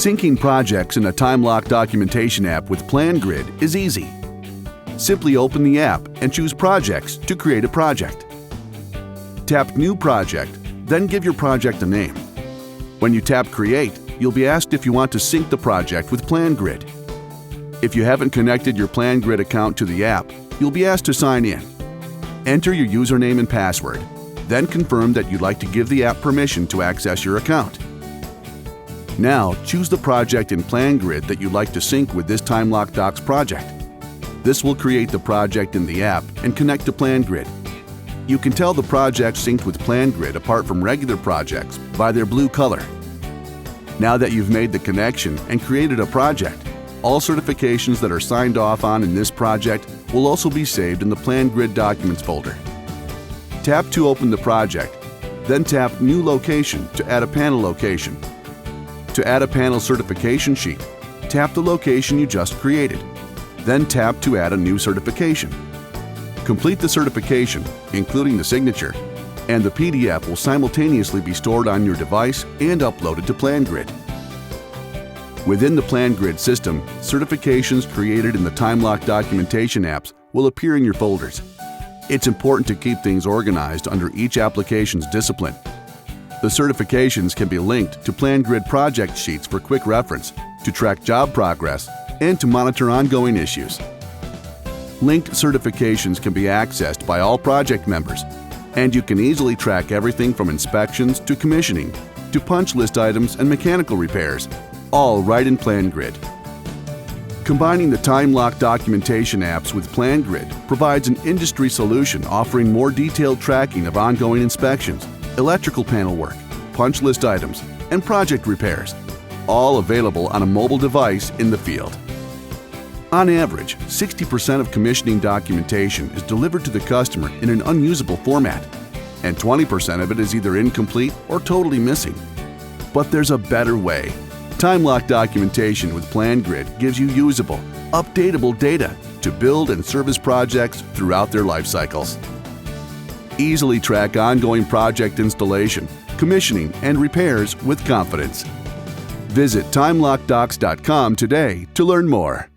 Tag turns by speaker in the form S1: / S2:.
S1: Syncing projects in a TimeLock documentation app with PlanGrid is easy. Simply open the app and choose Projects to create a project. Tap New Project, then give your project a name. When you tap Create, you'll be asked if you want to sync the project with PlanGrid. If you haven't connected your PlanGrid account to the app, you'll be asked to sign in. Enter your username and password, then confirm that you'd like to give the app permission to access your account. Now, choose the project in PlanGrid that you'd like to sync with this TimeLockDocs project. This will create the project in the app and connect to PlanGrid. You can tell the project synced with PlanGrid apart from regular projects by their blue color. Now that you've made the connection and created a project, all certifications that are signed off on in this project will also be saved in the PlanGrid Documents folder. Tap to open the project, then tap New Location to add a panel location. To add a panel certification sheet, tap the location you just created. Then tap to add a new certification. Complete the certification, including the signature, and the PDF will simultaneously be stored on your device and uploaded to PlanGrid. Within the PlanGrid system, certifications created in the TimeLock documentation apps will appear in your folders. It's important to keep things organized under each application's discipline. The certifications can be linked to PlanGrid project sheets for quick reference, to track job progress, and to monitor ongoing issues. Linked certifications can be accessed by all project members, and you can easily track everything from inspections to commissioning, to punch list items and mechanical repairs, all right in PlanGrid. Combining the TimeLock documentation apps with PlanGrid provides an industry solution offering more detailed tracking of ongoing inspections, electrical panel work, punch list items, and project repairs, all available on a mobile device in the field. On average, 60% of commissioning documentation is delivered to the customer in an unusable format, and 20% of it is either incomplete or totally missing. But there's a better way. TimeLock documentation with PlanGrid gives you usable, updatable data to build and service projects throughout their life cycles. Easily track ongoing project installation, commissioning, and repairs with confidence. Visit TimeLockDocs.com today to learn more.